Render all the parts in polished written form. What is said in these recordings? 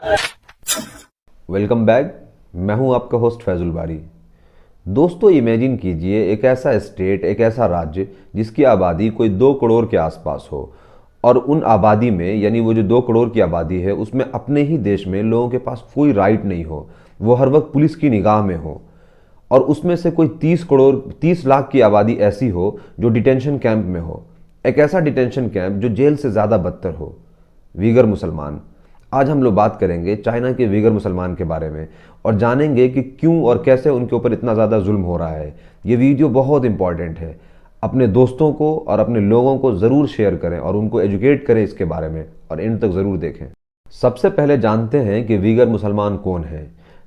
Welcome back. मैं हूं आपका होस्ट फैजुल बारी। दोस्तों, इमेजिन कीजिए एक ऐसा स्टेट, एक ऐसा राज्य जिसकी आबादी कोई 2 करोड़ के आसपास हो, और उन आबादी में यानी वो जो 2 करोड़ की आबादी है उसमें अपने ही देश में लोगों के पास कोई राइट नहीं हो, वो हर वक्त पुलिस की निगाह में हो। और उसमें से कोई 30 करोड़ 30 लाख की आबादी ऐसी हो जो डिटेंशन कैंप में हो, एक ऐसा डिटेंशन कैंप जो जेल से ज़्यादा बदतर हो। वीगर मुसलमान। आज हम लोग बात करेंगे चाइना के वीगर मुसलमान के बारे में और जानेंगे कि क्यों और कैसे उनके ऊपर इतना ज़्यादा जुल्म हो रहा है। ये वीडियो बहुत इंपॉर्टेंट है। अपने दोस्तों को और अपने लोगों को ज़रूर शेयर करें और उनको एजुकेट करें इसके बारे में, और एंड तक ज़रूर देखें। सबसे पहले जानते हैं कि वीगर मुसलमान कौन है।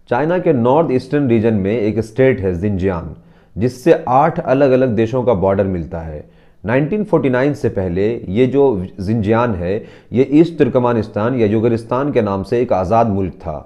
चाइना के नॉर्थ ईस्टर्न रीजन में एक स्टेट है जिनजियांग, जिससे 8 अलग अलग देशों का बॉर्डर मिलता है। 1949 से पहले ये जो जिनजियान है ये ईस्ट तुर्कमानिस्तान या युगरिस्तान के नाम से एक आज़ाद मुल्क था।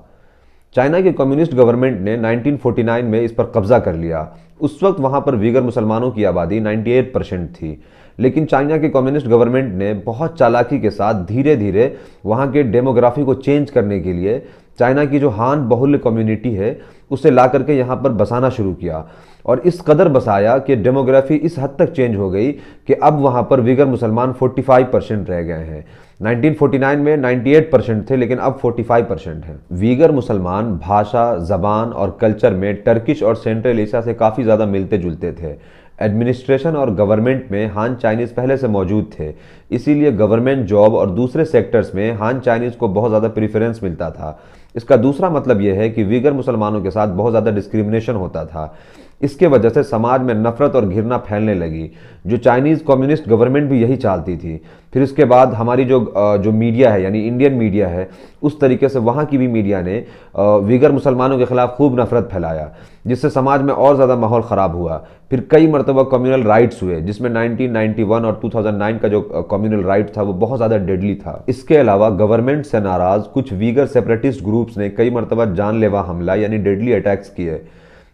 चाइना की कम्युनिस्ट गवर्नमेंट ने 1949 में इस पर कब्जा कर लिया। उस वक्त वहां पर वीगर मुसलमानों की आबादी 98% थी, लेकिन चाइना की कम्युनिस्ट गवर्नमेंट ने बहुत चालाकी के साथ धीरे धीरे वहां के डेमोग्राफी को चेंज करने के लिए चाइना की जो हान बहुल्य कम्युनिटी है उसे ला करके यहाँ पर बसाना शुरू किया, और इस कदर बसाया कि डेमोग्राफी इस हद तक चेंज हो गई कि अब वहाँ पर वीगर मुसलमान 45% रह गए हैं। 1949 में 98% थे, लेकिन अब 45% हैं। वीगर मुसलमान भाषा, जबान और कल्चर में टर्किश और सेंट्रल एशिया से काफ़ी ज़्यादा मिलते जुलते थे। एडमिनिस्ट्रेशन और गवर्नमेंट में हान चाइनीज़ पहले से मौजूद थे, इसीलिए गवर्नमेंट जॉब और दूसरे सेक्टर्स में हान चाइनीज़ को बहुत ज़्यादा प्रेफरेंस मिलता था। इसका दूसरा मतलब यह है कि वीगर मुसलमानों के साथ बहुत ज़्यादा डिस्क्रिमिनेशन होता था। इसके वजह से समाज में नफरत और घृणा फैलने लगी, जो चाइनीज़ कम्युनिस्ट गवर्नमेंट भी यही चाहती थी। फिर इसके बाद हमारी जो मीडिया है यानी इंडियन मीडिया है, उस तरीके से वहाँ की भी मीडिया ने वीगर मुसलमानों के खिलाफ खूब नफरत फैलाया, जिससे समाज में और ज़्यादा माहौल ख़राब हुआ। फिर कई मरतबा कम्युनल राइट्स हुए, जिसमें 1991 और 2009 का जो कम्युनल राइट था वो बहुत ज़्यादा डेडली था। इसके अलावा गवर्नमेंट से नाराज़ कुछ वीगर सेपरेटिस्ट ग्रुप्स ने कई मरतबा जानलेवा हमला यानी डेडली अटैक्स किए,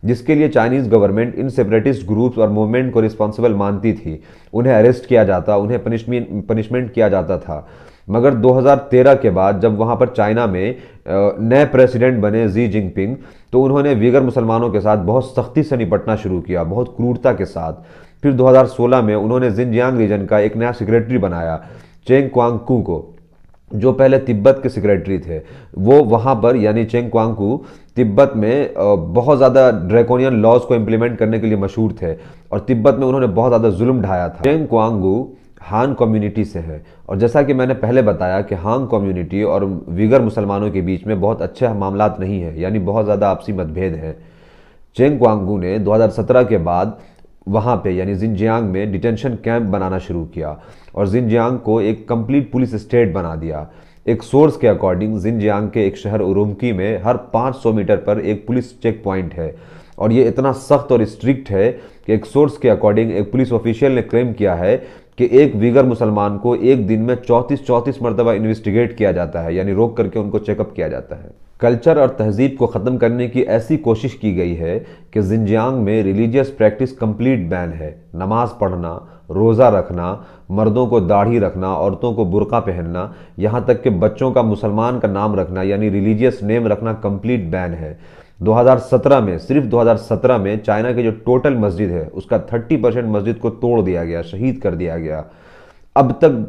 जिसके लिए Chinese government in separatist groups और मूवमेंट को रिस्पॉन्सिबल मानती थी। उन्हें अरेस्ट किया जाता, उन्हें पनिशमेंट किया जाता था। मगर 2013 के बाद जब वहाँ पर चाइना में नए प्रेसिडेंट बने जी जिनपिंग, तो उन्होंने वीगर मुसलमानों के साथ बहुत सख्ती से निपटना शुरू किया, बहुत क्रूरता के साथ। फिर 2016 में उन्होंने जिनजियांग रीजन का एक नया सेक्रेटरी बनाया, चेंग क्वांगकू को, जो पहले तिब्बत के सेक्रेटरी थे। वो वहाँ पर यानी चेंग क्वांगकू तिब्बत में बहुत ज़्यादा ड्रैकोनियन लॉज को इम्प्लीमेंट करने के लिए मशहूर थे, और तिब्बत में उन्होंने बहुत ज़्यादा जुल्म ढाया था। चेंग क्वांगकू हान कम्युनिटी से है, और जैसा कि मैंने पहले बताया कि हान कम्युनिटी और वीगर मुसलमानों के बीच में बहुत अच्छे मामलात नहीं है, यानी बहुत ज़्यादा आपसी मतभेद है। चेंग क्वांगकू ने 2017 के बाद वहाँ पे यानी जिनजियांग में डिटेंशन कैंप बनाना शुरू किया और जिनजियांग को एक कंप्लीट पुलिस स्टेट बना दिया। एक सोर्स के अकॉर्डिंग जिनजियांग के एक शहर उरुमकी में हर 500 मीटर पर एक पुलिस चेक पॉइंट है, और ये इतना सख्त और स्ट्रिक्ट है कि एक सोर्स के अकॉर्डिंग एक पुलिस ऑफिशियल ने क्लेम किया है कि एक वीगर मुसलमान को एक दिन में 34 मरतबा इन्वेस्टिगेट किया जाता है, यानी रोक करके उनको चेकअप किया जाता है। कल्चर और तहजीब को ख़त्म करने की ऐसी कोशिश की गई है कि जिनजियांग में रिलीजियस प्रैक्टिस कंप्लीट बैन है। नमाज पढ़ना, रोज़ा रखना, मर्दों को दाढ़ी रखना, औरतों को बुर्का पहनना, यहाँ तक कि बच्चों का मुसलमान का नाम रखना यानी रिलीजियस नेम रखना कंप्लीट बैन है। 2017 में, सिर्फ 2017 में चाइना की जो टोटल मस्जिद है उसका 30% मस्जिद को तोड़ दिया गया, शहीद कर दिया गया। अब तक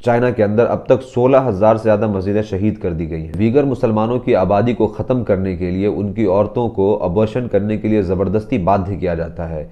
चाइना के अंदर अब तक 16,000 से ज़्यादा मस्जिदें शहीद कर दी गई हैं। वीगर मुसलमानों की आबादी को ख़त्म करने के लिए उनकी औरतों को अबॉर्शन करने के लिए ज़बरदस्ती बाध्य किया जाता है।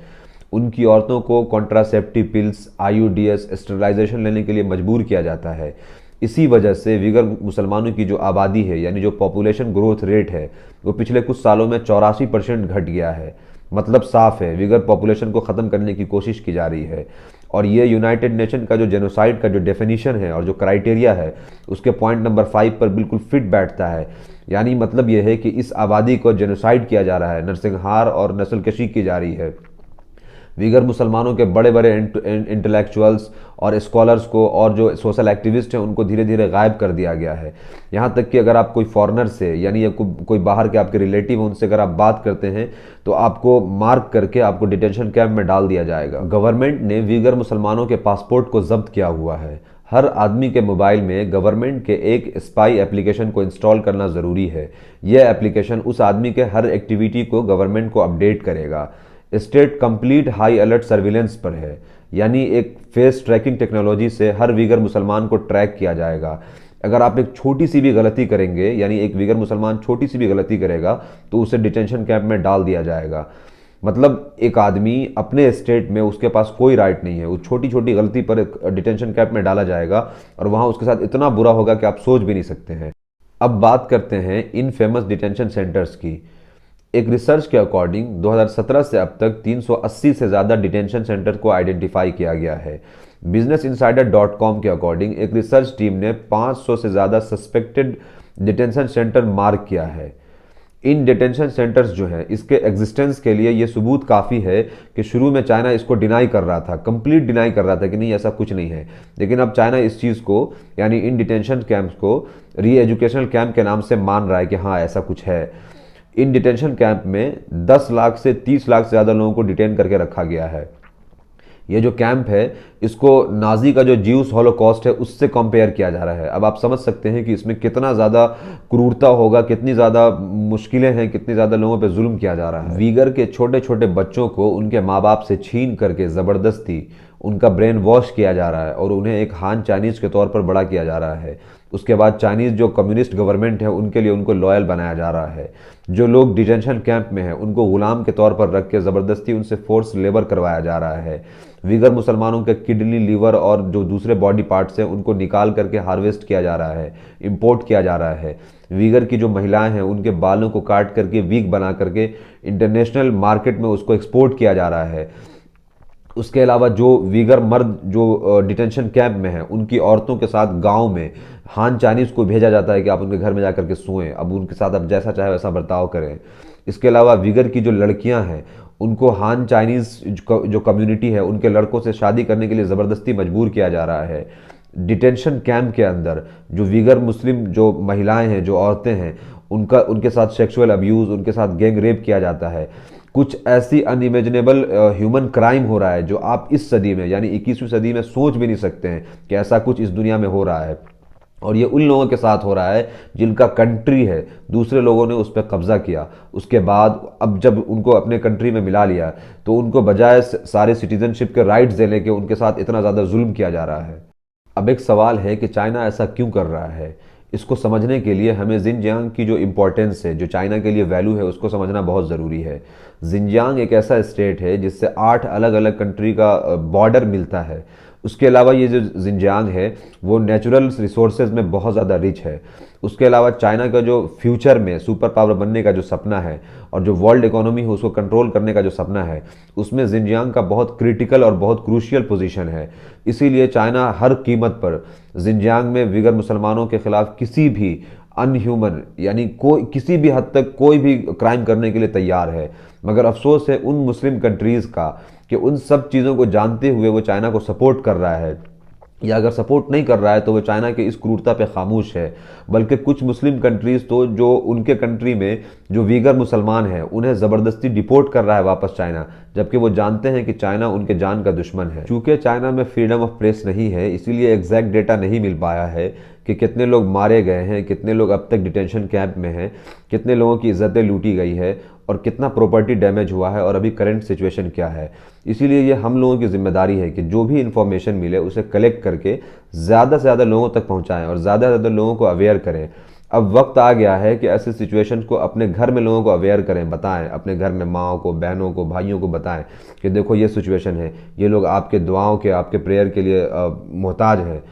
उनकी औरतों को कॉन्ट्रासेप्टिव पिल्स, IUDs, स्टरलाइजेशन लेने के लिए मजबूर किया जाता है। इसी वजह से वीगर मुसलमानों की जो आबादी है यानी जो पॉपुलेशन ग्रोथ रेट है वो पिछले कुछ सालों में 84% घट गया है। मतलब साफ है, वीगर पॉपुलेशन को ख़त्म करने की कोशिश की जा रही है, और ये यूनाइटेड नेशन का जो जेनोसाइड का जो डेफिनेशन है और जो क्राइटेरिया है उसके पॉइंट नंबर 5 पर बिल्कुल फिट बैठता है। यानी मतलब ये है कि इस आबादी को जेनोसाइड किया जा रहा है, नरसंहार और नस्लकशी की जा रही है। वीगर मुसलमानों के बड़े बड़े इंटेलेक्चुअल्स और स्कॉलर्स को और जो सोशल एक्टिविस्ट हैं उनको धीरे धीरे गायब कर दिया गया है। यहाँ तक कि अगर आप कोई फॉरेनर से यानी कोई बाहर के आपके रिलेटिव हैं उनसे अगर आप बात करते हैं तो आपको मार्क करके आपको डिटेंशन कैंप में डाल दिया जाएगा। गवर्नमेंट ने वीगर मुसलमानों के पासपोर्ट को जब्त किया हुआ है। हर आदमी के मोबाइल में गवर्नमेंट के एक स्पाई एप्लीकेशन को इंस्टॉल करना ज़रूरी है। यह एप्लीकेशन उस आदमी के हर एक्टिविटी को गवर्नमेंट को अपडेट करेगा। State complete high alert surveillance पर है, यानी एक फेस ट्रैकिंग टेक्नोलॉजी से हर वीगर मुसलमान को ट्रैक किया जाएगा। अगर आप एक छोटी सी भी गलती करेंगे, यानी एक वीगर मुसलमान छोटी सी भी गलती करेगा, तो उसे डिटेंशन कैंप में डाल दिया जाएगा। मतलब एक आदमी अपने स्टेट में, उसके पास कोई राइट नहीं है, वो छोटी छोटी गलती पर डिटेंशन कैंप में डाला जाएगा और वहां उसके साथ इतना बुरा होगा कि आप सोच भी नहीं सकते हैं। अब बात करते हैं इन फेमस डिटेंशन सेंटर्स की। एक रिसर्च के अकॉर्डिंग 2017 से अब तक 380 से ज़्यादा डिटेंशन सेंटर को आइडेंटिफाई किया गया है। businessinsider.com के अकॉर्डिंग एक रिसर्च टीम ने 500 से ज़्यादा सस्पेक्टेड डिटेंशन सेंटर मार्क किया है। इन डिटेंशन सेंटर्स जो हैं, इसके एग्जिस्टेंस के लिए ये सबूत काफ़ी है कि शुरू में चाइना इसको डिनाई कर रहा था, कंप्लीट डिनाई कर रहा था कि नहीं ऐसा कुछ नहीं है। लेकिन अब चाइना इस चीज़ को, यानी इन डिटेंशन कैंप्स को री एजुकेशनल कैंप के नाम से मान रहा है कि हाँ ऐसा कुछ है। इन डिटेंशन कैंप में 10 लाख से 30 लाख से ज़्यादा लोगों को डिटेन करके रखा गया है। ये जो कैंप है, इसको नाजी का जो ज्यूस हॉलोकॉस्ट है उससे कंपेयर किया जा रहा है। अब आप समझ सकते हैं कि इसमें कितना ज़्यादा क्रूरता होगा, कितनी ज़्यादा मुश्किलें हैं, कितनी ज़्यादा लोगों पे जुल्म किया जा रहा है। वीगर के छोटे छोटे बच्चों को उनके माँ बाप से छीन करके ज़बरदस्ती उनका ब्रेन वॉश किया जा रहा है और उन्हें एक हान चाइनीज़ के तौर पर बड़ा किया जा रहा है। उसके बाद चाइनीज़ जो कम्युनिस्ट गवर्नमेंट है उनके लिए उनको लॉयल बनाया जा रहा है। जो लोग डिटेंशन कैंप में हैं उनको गुलाम के तौर पर रख के ज़बरदस्ती उनसे फोर्स लेबर करवाया जा रहा है। वीगर मुसलमानों के किडनी, लीवर और जो दूसरे बॉडी पार्ट्स हैं उनको निकाल करके हार्वेस्ट किया जा रहा है, इंपोर्ट किया जा रहा है। वीगर की जो महिलाएं हैं उनके बालों को काट करके वीग बना करके इंटरनेशनल मार्केट में उसको एक्सपोर्ट किया जा रहा है। उसके अलावा जो वीगर मर्द जो डिटेंशन कैंप में हैं उनकी औरतों के साथ गांव में हान चाइनीज़ को भेजा जाता है कि आप उनके घर में जाकर के सोएं, अब उनके साथ आप जैसा चाहे वैसा बर्ताव करें। इसके अलावा वीगर की जो लड़कियां हैं उनको हान चाइनीज़ जो कम्युनिटी है उनके लड़कों से शादी करने के लिए ज़बरदस्ती मजबूर किया जा रहा है। डिटेंशन कैंप के अंदर जो वीगर मुस्लिम जो महिलाएं हैं, जो औरतें हैं, उनके साथ सेक्सुअल अब्यूज़, उनके साथ गैंग रेप किया जाता है। कुछ ऐसी अनइमेजिनेबल ह्यूमन क्राइम हो रहा है जो आप इस सदी में, यानी 21वीं सदी में सोच भी नहीं सकते हैं कि ऐसा कुछ इस दुनिया में हो रहा है। और ये उन लोगों के साथ हो रहा है जिनका कंट्री है, दूसरे लोगों ने उस पर कब्जा किया। उसके बाद अब जब उनको अपने कंट्री में मिला लिया तो उनको बजाय सारे सिटीजनशिप के राइट्स देने के उनके साथ इतना ज़्यादा जुल्म किया जा रहा है। अब एक सवाल है कि चाइना ऐसा क्यों कर रहा है। इसको समझने के लिए हमें जिनजियांग की जो इम्पोर्टेंस है, जो चाइना के लिए वैल्यू है, उसको समझना बहुत ज़रूरी है। जिनजियांग एक ऐसा स्टेट है जिससे 8 अलग अलग कंट्री का बॉर्डर मिलता है। उसके अलावा ये जो जिनजियांग है वो नेचुरल रिसोर्सेज में बहुत ज़्यादा रिच है। उसके अलावा चाइना का जो फ्यूचर में सुपर पावर बनने का जो सपना है और जो वर्ल्ड इकोनॉमी है उसको कंट्रोल करने का जो सपना है, उसमें जिनजियांग का बहुत क्रिटिकल और बहुत क्रूशियल पोजीशन है। इसीलिए चाइना हर कीमत पर जिनजियांग में वीगर मुसलमानों के खिलाफ किसी भी अनह्यूमन, यानी कोई किसी भी हद तक कोई भी क्राइम करने के लिए तैयार है। मगर अफसोस है उन मुस्लिम कंट्रीज़ का कि उन सब चीज़ों को जानते हुए वो चाइना को सपोर्ट कर रहा है, या अगर सपोर्ट नहीं कर रहा है तो वो चाइना के इस क्रूरता पे खामोश है। बल्कि कुछ मुस्लिम कंट्रीज़ तो जो उनके कंट्री में जो वीगर मुसलमान हैं उन्हें ज़बरदस्ती डिपोर्ट कर रहा है वापस चाइना, जबकि वो जानते हैं कि चाइना उनके जान का दुश्मन है। चूँकि चाइना में फ्रीडम ऑफ प्रेस नहीं है, इसीलिए एग्जैक्ट डेटा नहीं मिल पाया है कि कितने लोग मारे गए हैं, कितने लोग अब तक डिटेंशन कैंप में हैं, कितने लोगों की इज्जतें लूटी गई है और कितना प्रॉपर्टी डैमेज हुआ है और अभी करंट सिचुएशन क्या है। इसीलिए ये हम लोगों की जिम्मेदारी है कि जो भी इन्फॉर्मेशन मिले उसे कलेक्ट करके ज़्यादा से ज़्यादा लोगों तक पहुंचाएं और ज़्यादा से ज़्यादा लोगों को अवेयर करें। अब वक्त आ गया है कि ऐसे सिचुएशन को अपने घर में लोगों को अवेयर करें, बताएं, अपने घर में माओ को, बहनों को, भाइयों को बताएं कि देखो ये सिचुएशन है, ये लोग आपके दुआओं के, आपके प्रेयर के लिए मोहताज हैं।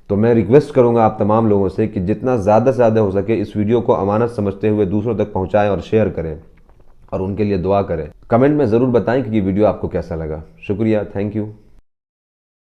तो मैं रिक्वेस्ट करूंगा आप तमाम लोगों से कि जितना ज़्यादा से ज़्यादा हो सके इस वीडियो को अमानत समझते हुए दूसरों तक पहुंचाएं और शेयर करें और उनके लिए दुआ करें। कमेंट में ज़रूर बताएं कि ये वीडियो आपको कैसा लगा। शुक्रिया, थैंक यू।